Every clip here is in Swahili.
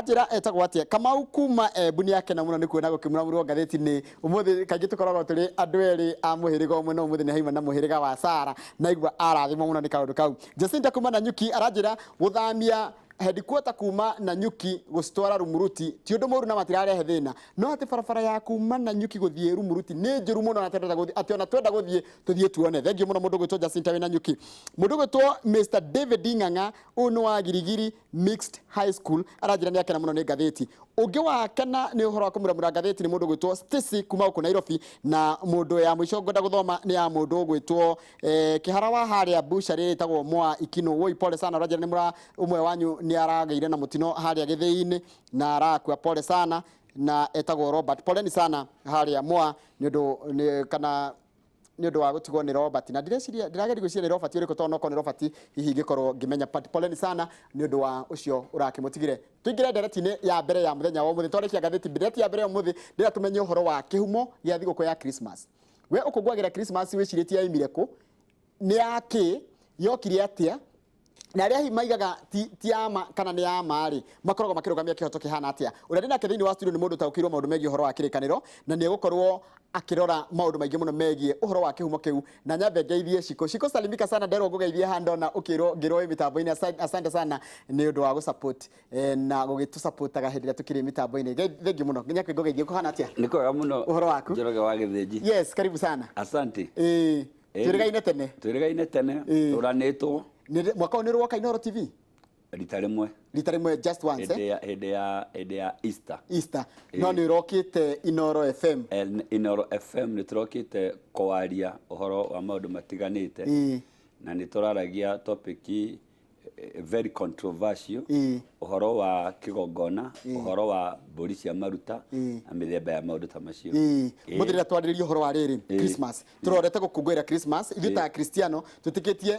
Njira etagwo atia Kamau kuma buni yake na muno ni kuona gukimura ngatheti ni umuthi kaingi tukoragwo turi andu eri a muhiriga umwe no umuthi ni haima na muhiriga wa Sara na igwa arathimo muno ni kaundu kau. Jacinta kuma na nyuki aranjira guthamia headquarter kuma na nyuki gustwara Rumuruti ti undu muru na matirarehe thina no ati barabara ya kuma na nyuki guthie Rumuruti ni njuru muno na twenda guthie ati ona twenda guthie tuthie tuone thengio muno mundu gwitwo Jacinta wina nyuki mundu gwitwo Mr David Inganga uno wa Girigiri Mixed High School aranjira ni akena muno ni ngatheti ungi wa kana ni uhoro wa kumuramura ngatheti ni mundu gwitwo Stacy kuma uku Nairobi na mundu ya mwisho ngoda guthoma ni ya mundu gwitwo kihara wa haria bushari tagwo mwa ikino woi pole sana aranjira ni mura umwe wanyu ni aragaire na mutino haria githii-ini na arakua pole sana na etagwo Robert pole ni sana haria mwa nyondo kana nyondo wa gutigwo ni Robert na ndireciria ndirageri gwiciria ni Robert uriko to noko ni Robert hihi ngikorwo ngimenya pole ni sana nyondo wa ucio urakimutigire tuingire ndereti-ini ya mbere ya muthenya wa muthi twarikia gatheti ndereti ya mbere ya muthi ndira tumenye uhoro wa kihumo gya thiguku ya Christmas we ukugwagira Christmas wiciritie aimire ku ni yaki yokire atia na ria hi maigaga ti ama kana ni ama ri makorogo makirugamia kihoto kihana atia uria ndina ketheini wa studio ni mundu taukirwo maundu megi uhoro wa kirikaniro na ni gukorwo akirora maundu maingi muno megi uhoro wa kihumo kiu na nyambe ngeithie shiko salimika sana ndero ngugeithie hando na ukirwo ngirwo mitambo-ini asante sana ni undu wa gusupport na gugitu supportaga hindi ria tukiri mitambo-ini thengi muno nginya kwingugeithie kuhana atia nikoga muno uhoro waku njoroge wa githinji yes karibu sana asante twirigaine tene turanitwo mwaka oni roka Inoro TV rita rimwe just once hede ya Easter no ni rokite Inoro FM Inoro FM ni turokite kwaria uhoro wa maundu matiganite na ni turaragia topic very controversial uhoro wa kigongona uhoro wa mburi cia maruta na mithemba ya maundu ta macio muthirira twaririe uhoro wa riri Christmas turorete gukungwira Christmas ithuta Cristiano tutikitie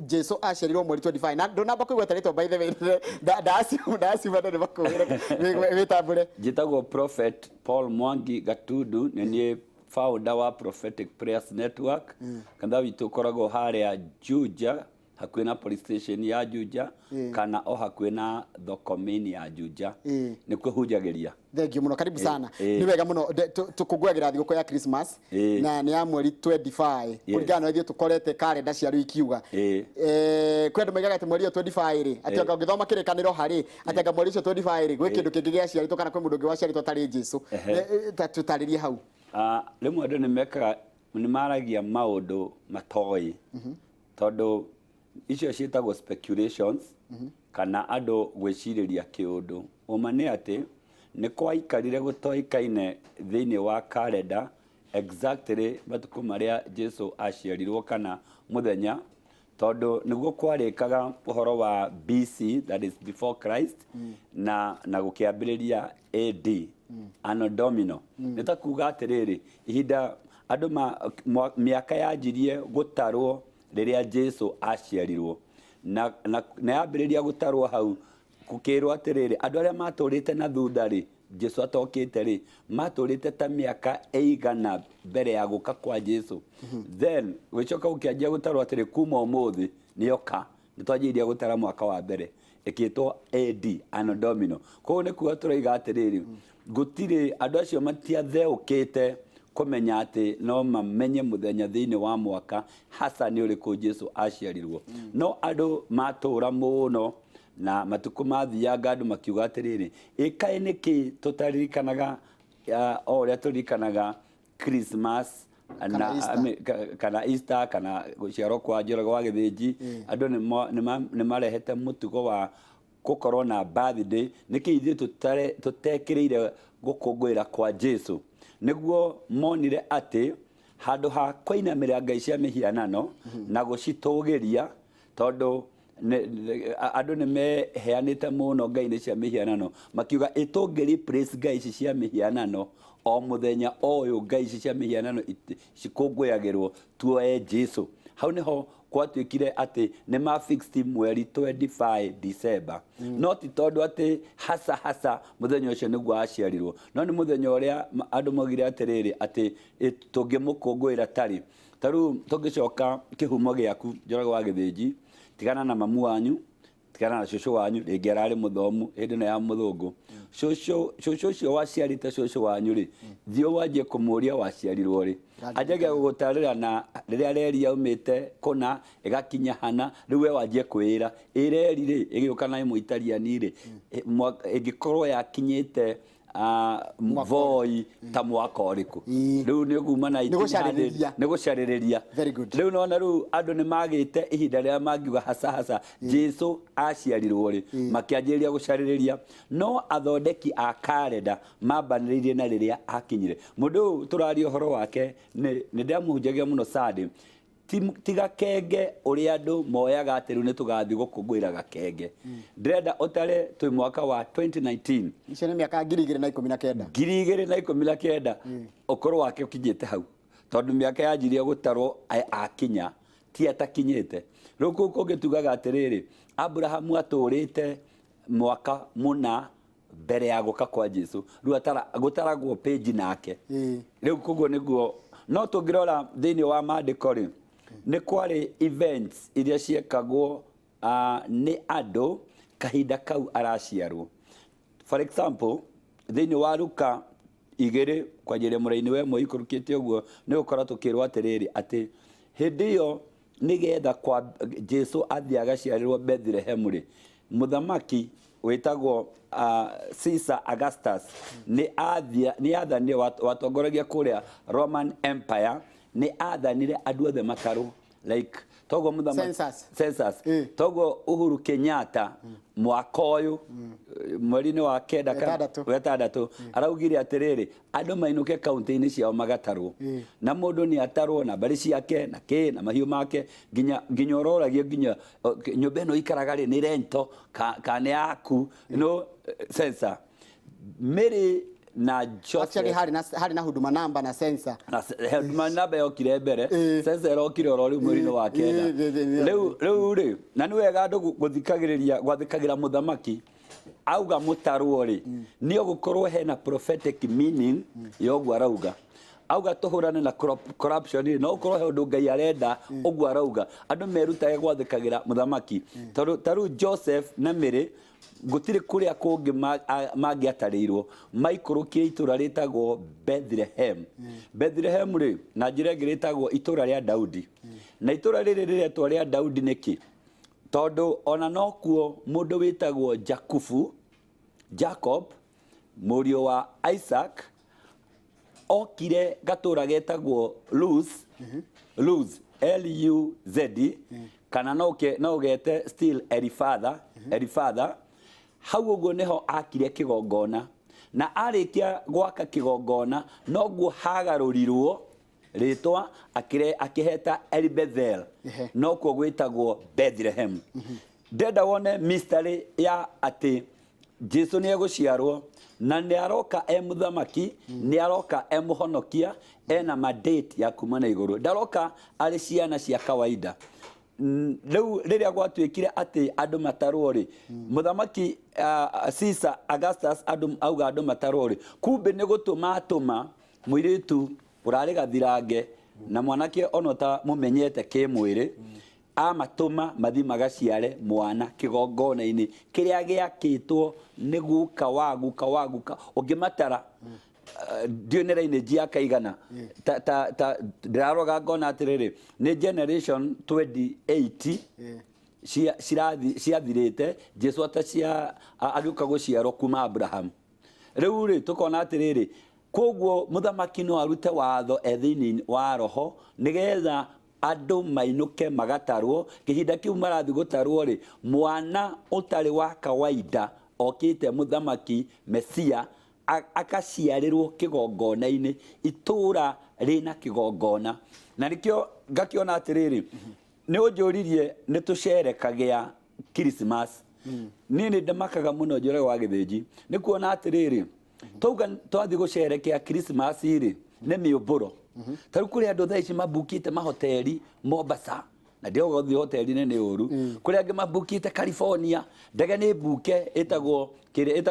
Jesu aciarirwo mweri 25 na ndonamba kuigwa taritwo by the way ndasi bado bakugira witambure jitagwo Prophet Paul Mwangi Gatudu ni founder wa Prophetic Prayers Network kanda witu koragwo haria Juja hakuhi na police station ya Juja kana o hakuhi na thokomini ya Juja ni kwihunjagiria thengi muno karibu sana ni wega muno tukugwagira thiguku ya Christmas na ni ya mweri 25 kuringana na ithio tukorete calendar cia riu ikiuga kwenda maigaga ati mweri 25 ri ati anga ngithoma kirikaniro hari ati anga mweri 25 ri gwi kindu kingi gia ciarito kana kwi mundu ngi waciarito tari Jesu tutaririe hau rimwe andu ni maragia maundu matoi tondu icio cietagwo speculations kana andu gwiciriria kiundu uma ni ati ni kwaikarire gutoikaine thiini wa calendar exactly matuku maria Jesu aciarirwo kana muthenya tondu niguo kwarikaga uhoro wa BC that is before Christ na gukiambiriria AD Anno Domino nitakuga atiriri ihinda andu miaka yanjirie gutarwo riria Jesu aciarirwo na yambiriria gutarwo hau kukirwo atiriri andu aria maturite na thutha ri Jesu atokite ri maturite ta miaka eigana mbere ya guka kwa Jesu then wicoka ukianjia gutarwo atiri kuma umuthi nioka nitwanjiria gutara mwaka wa mbere ikitwo AD Anno Domino ko ne kuwa turaiga atiriri gutire andu acio matiatheukite kumenya ati no mamenye muthenya thiini wa mwaka hasa ni uriku Jesu aciarirwo no andu matura muno na matuku mathianga andu makiuga atiriri ikae niki tutaririkanaga oria turirikanaga Christmas kana Easter kana guciarwo kwa Njoroge wa Githinji andu ni marehete mutugo wa gukorwo na birthday niki ithuĩ tutekĩrĩire gũkũngũĩra kwa Jesu niguo monire ati handu ha kwainamĩrĩra ngai cia mĩhianano na gũcitũgĩria tondu andu ni meheanite muno ngai cia mĩhianano makiuga itũngĩri praise ngai ici cia mĩhianano o muthenya oyo ngai ici cia mĩhianano cikũngũyagĩrwo tuoe Jesu hau niho kwatuikire ati ni ma fixed mweri 25 December not tondu ati hasa muthenya ucio niguo aciarirwo no ni muthenya uria andu mogire atiriri ati tungimukungwira tari taru tungicoka kihumo giaku Njoroge wa Githinji tigana na mamu wanyu tikana na shosho wanyu rĩngĩ ararĩ mũthomu hĩndĩ ĩno ya mũthũngũ shosho ũcio waciarĩte shosho wanyu rĩ thiĩ wanjie kũmũria waciarirwo rĩ anjagia gũgũtarĩra na rĩrĩa reri yaumĩte kũna ĩgakinya hana rĩu we wanjie kwĩra ĩreri rĩ ĩgĩũka na mũitariani rĩ ĩngĩkorwo yakinyĩte voi ta mwaka ũrĩkũ rĩu nĩ kuma na nĩ gũcarĩrĩria rĩu nona rĩu andũ nĩ magĩte ihinda rĩrĩa mangiuga hasa Jesu aciarirwo rĩ makĩanjĩrĩria gũcarĩrĩria no athondeki a kalenda mambanĩrĩirie na rĩrĩa akinyire mũndũ ũyũ tũraria ũhoro wake nĩ ndĩamũhunjagia mũno Sunday tiga kenge ũrĩa andũ moyaga atĩ rĩu nĩ tũgathiĩ gũkũngũĩra gakenge ndĩrenda ũtare twĩ mwaka wa 2019 icio nĩ mĩaka 2019 ũkũrũ wake ũkinyĩte hau tondũ mĩaka yanjirie gũtarwo akinya ti atakinyĩte rĩu kũu kũngĩ tugaga atĩrĩrĩ Abrahamu atũrĩte mwaka mũna mbere ya gũka kwa Jesu rĩu gũtaragwo page nake rĩu kũguo nĩguo no tũngĩrora thĩinĩ wa maandĩko rĩ nĩ kwarĩ events iria ciekagwo nĩ andũ kahinda kau araciarwo for example thĩinĩ wa Luka 2 kwanjĩrĩria mũraini we mũikũrũkĩte ũguo nĩ gũkorwo tũkĩrwo atĩrĩrĩ atĩ hĩndĩ ĩyo nĩgetha kwa Jesu athiĩ agaciarĩrwo Bethlehem rĩ mũthamaki wĩtagwo Caesar Augustus nĩ athanire watongoragia kũrĩa Roman Empire nĩ athanire andũ othe matarwo like togo mũthamaki census togo Uhuru Kenyatta mwaka ũyũ mweri-inĩ wa 9 araugire atĩrĩrĩ andũ mainũke kaunti-inĩ ciao magatarwo na mũndũ nĩ atarwo na mbarĩ ciake na kĩ na mahiũ make nginya ũroragia nginya nyũmba ĩno ikaraga rĩ nĩ rento kana yaku no census Mary na Joseph actually hari na huduma namba na census huduma namba yokire mbere census erokire oro rĩu mweri-inĩ wa 9 rĩu rĩ na nĩ wega andũ gwathĩkagĩra mũthamaki auga mũtarwo rĩ nĩ gũkorwo hena prophetic meaning yoguo arauga auga tũhũrane na corruption no ũkorwo he ũndũ Ngai arenda ũguo arauga andũ merutage gwathĩkagĩra mũthamaki tarĩu Joseph na Mary gũtirĩ kũrĩa kũngĩ mangĩatarĩirwo maikũrũkie itũra rĩtagwo Bethlehem rĩ na njĩra ĩngĩ rĩtagwo itũra rĩa Daudi na itũra rĩrĩ rĩretwo rĩa Daudi nĩkĩ tondũ ona no kuo mũndũ wĩtagwo Jacob mũriũ wa Isaac okire gatũra getagwo Luz L-U-Z kana no ũgete still Elifatha hau ũguo nĩho akire kĩgongona na arĩkia gwaka kĩgongona noguo hagarũrirwo rĩtwa akĩheta Elibethel no kuo gwĩtagwo Bethlehem ndenda wone mystery ya atĩ Jesu nĩ egũciarwo na nĩ aroka mũthamaki nĩ aroka mũhonokia ena mandate ya kuma na igũrũ ndaroka arĩ ciana cia kawaida rĩu rĩrĩa gwatuĩkire atĩ andũ matarwo rĩ mũthamaki Caesar Augustus auga andũ matarwo rĩ kumbe nĩ gũtũma mũirĩtu ũrarĩ gathirange na mwanake ono ta mũmenyete kĩmwĩrĩ amatũma mathi magaciare mwana kĩgongona-inĩ kĩrĩa gĩakĩtwo nĩ guka waguka ũngĩmatara ndionera-inĩ njia kaigana ndĩraroga ngona atĩrĩrĩ nĩ generation 28 ciathirĩte Jesu agĩũka gũciarwo kuma Abraham rĩu rĩ tũkona atĩrĩrĩ koguo mũthamaki no arute watho thĩinĩ wa roho nĩgetha andũ mainũke magatarwo kĩhinda kĩu marathiĩ gũtarwo rĩ mwana ũtarĩ wa kawaida okĩte mũthamaki Mesia akaciarĩrwo kĩgongona-inĩ itũra rĩna kĩgongona na nĩkĩo ngakĩona atĩrĩrĩ nĩ ũnjũririe nĩ tũcerekagia Chirstmas niĩ nĩ ndamakaga mũno njũre wa gĩthĩnji nĩ kuona atĩrĩrĩ twauga twathiĩ gũcerekea Chirstmas rĩ nĩ mĩũmbũro tarĩu kũrĩ andũ thaa ici mabukĩte mahoteri Mombasa na ndio gũthiĩ hoteri-inĩ nĩ ũru kũrĩ angĩ mabukĩte California ndege nĩ mbuke ĩtagwo kire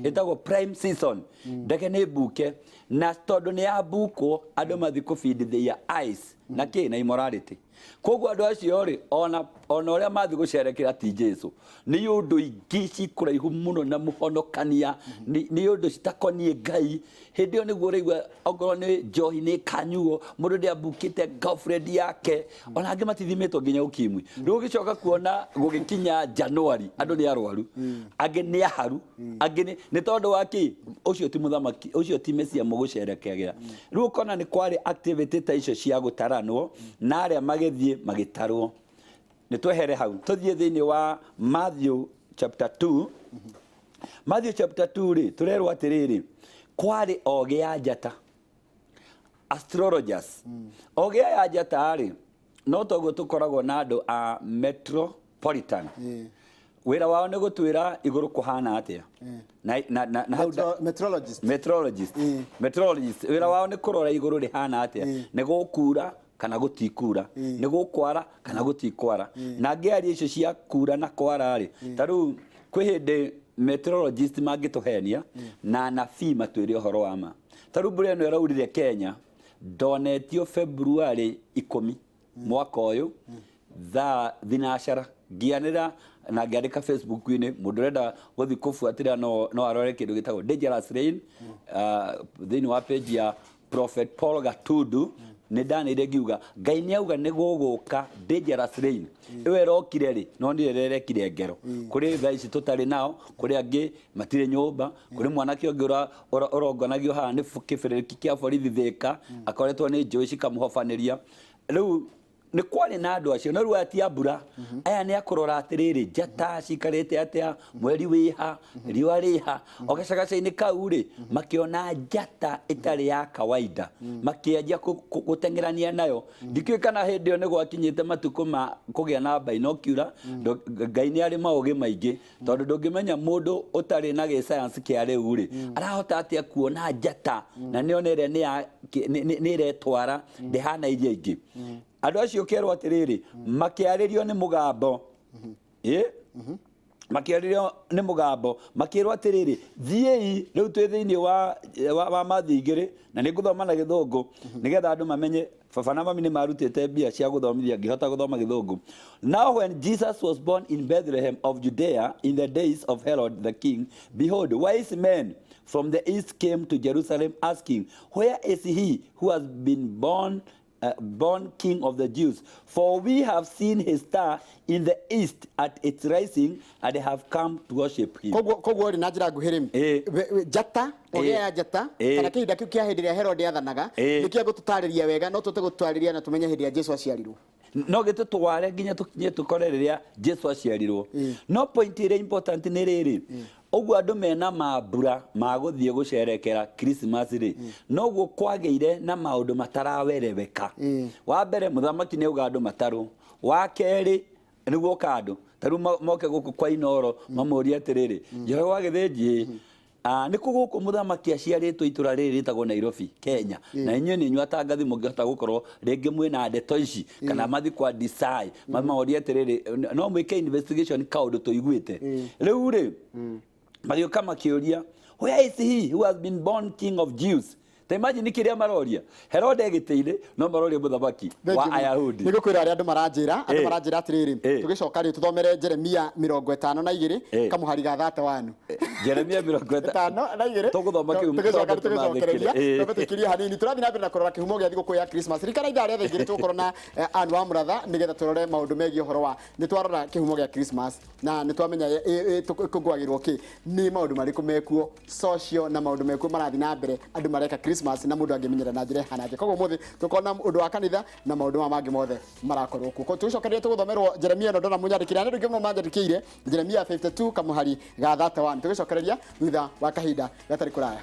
etagwo prime season ndege nĩ mbuke na tondũ nĩ ya mbuko andũ mathi ku feed their eyes na na immorality koguo andũ acio rĩ ona ũrĩa mathi gũcerekera ti Jesu nĩ ũndũ ingĩ cikuraihu mũno na mũhonokania nĩ ũndũ citakonie Ngai hĩndĩ ĩyo nĩguo ũraigua ongorwo nĩ njohi nĩ kanyuo mũndũ ndĩambukĩte girlfriend yake ona angĩ matithimĩtwo nginya ũkimwi rĩu ũgĩcoka kuona gũgĩkinya January andũ nĩ arwaru angĩ nĩ aharu angĩ nĩ tondũ wa kĩ ũcio ti mũthamaki ũcio ti Mesia mũgũcerekagĩra rĩu ũkona nĩ kwarĩ activity ta icio cia gũtaranwo na arĩa magĩthiĩ magĩtarwo nĩ twehere hau tũthiĩ thĩinĩ wa Matthew chapter 2 Matthew chapter 2 rĩ turerwo atĩrĩrĩ kwarĩ ogĩ ya njata astrologers ogĩ ya njata rĩ no toguo tũkoragwo na andũ a metropolitan wĩra wao nĩ gũtwĩra igũrũ kũhana atĩa meteorologist wĩra wao nĩ kũrora igũrũ rĩhana atĩa nĩ gũkura kana gũtikura nĩ gũkwara kana gũtikwara na ngĩaria icio cia kura na kwara rĩ ta rĩu kwĩ hĩndĩ meteorologist mangĩtũhenia na nabii matwĩre ũhoro wa ma ta rĩu mbura ĩno ĩraurire Kenya ndonetio February 10 mwaka ũyũ thaa thinacara ngianĩra na ngĩandĩka Facebook-inĩ mũndũ ũrenda gũthiĩ kũbuatĩrĩra no arore kĩndũ gĩtagwo dangerous rain thĩinĩ wa page ya Prophet Paul Gatundu nĩ ndanĩire ngiuga Ngai nĩ auga nĩ gũgũka dangerous rain ĩyo ĩrokire rĩ no nĩ ĩrerekire ngero kũrĩ thaa ici tũtarĩ nao kũrĩ angĩ matirĩ nyũmba kũrĩ mwanake ũngĩ ũrongonagio haha nĩ kĩbĩrĩrĩki kĩa borithi Thĩka akoretwo nĩ njũĩ cikamũhobanĩria rĩu nĩ kwarĩ na andũ acio na rĩu aya ti a mbura aya nĩ akũrora atĩrĩrĩ njata cikarĩte atĩa mweri wĩha riũa rĩha o gacagaca-inĩ kau rĩ makĩona njata ĩtarĩ ya kawaida makĩanjia gũteng'erania nayo ndikĩũĩ kana hĩndĩ ĩyo nĩ gwakinyĩte matukũ ma kũgĩa na binocular Ngai nĩ arĩ maũgĩ maingĩ tondũ ndũngĩmenya mũndũ ũtarĩ na gĩ-science kĩa rĩu rĩ arahota atĩa kuona njata na nĩona ĩrĩa nĩ iretwara ndĩhana iria ingĩ andũ acio kĩerwo atĩrĩrĩ makĩarĩrio nĩ mũgambo makĩarĩrio nĩ mũgambo makĩrwo atĩrĩrĩ thiĩi rĩu twĩ thĩinĩ wa Matthew 2 na nĩ ngũthoma na Gĩthũngũ nĩgetha andũ mamenye baba na mami nĩ marutĩte mbia cia gũthomithia ngĩhota gũthoma Gĩthũngũ. Now when Jesus was born in Bethlehem of Judea in the days of Herod the king, behold, wise men from the east came to Jerusalem asking, where is he who has been born King of the Jews? For we have seen his star in the east at its rising and have come to worship him. Koguo ri na njira nguhĩrĩ njata ogĩa njata kana kĩhinda kĩu kĩa hĩndĩ ĩrĩa Herode athanaga nĩkĩo gũtũtarĩria wega no tũte gũtũtarĩria na tũmenye hĩndĩ ya Jesu aciarirwo no gĩtũtware nginya tũkinye tũkore rĩrĩa Jesu aciarirwo no point ĩrĩa important nĩ rĩrĩ ũguo andũ mena mambura ma gũthiĩ gũcerekera Christmas rĩ noguo kwagĩire na maũndũ matarawereweka wa mbere mũthamaki nĩ auga andũ matarwo wa kerĩ nĩguo kandũ tarũ moke gũkũ kwa Inoro mamũria atĩrĩrĩ Jehova gĩthĩnji nĩ kũgũkũ mũthamaki aciarĩtwo itũra rĩrĩ rĩtagwo Nairobi Kenya na inyuĩ nĩ inyuĩ atangathi mũngĩhota gũkorwo rĩngĩ mwĩna ndeto ici kana mathi kwa decide mamũria atĩrĩrĩ no mwĩke investigation kaũndũ tũiguĩte rĩu rĩ magĩũka makĩũria where is he who has been born king of Jews? Ta imagine kĩrĩa maroria Herode gĩtĩire no maroria mũthamaki wa Ayahudi nĩ gũkwĩra arĩa andũ maranjĩra atĩrĩrĩ tũgĩcoka rĩ tũthomere Jeremia 52 kamũhari ga 31 Jeremia 52 tũgũthoma kĩu tũgĩcokereria tũgĩtĩkirie hanini tũrathiĩ na mbere na kũrora kĩhumo gĩa thigũkũ ya Christmas rikana ithaa rĩa thĩngĩ tũgũkorwo na Anne wa Mũratha nĩgetha tũrore maũndũ megiĩ ũhoro wa nĩ twarora kĩhumo gĩa Christmas na nĩ twamenya kũngũagĩrwo kĩ nĩ maũndũ marĩkũ mekuo social na maũndũ mekuo marathiĩ na mbere andũ mareka Christmas na mũndũ angĩmenyera na njĩra hana nje koguo mũthĩ tũkona ũndũ wa kanitha na maũndũ mangĩ mothe marakorwo kuo tũcokererie tũgũthomerwo Jeremia no ndona mũnyandĩkĩra nĩ ndũngĩ mũmanjandĩkĩire Jeremia 52 kamũhari ga 31 tũgĩcokereria thutha wa kahinda gatarĩ kũraya.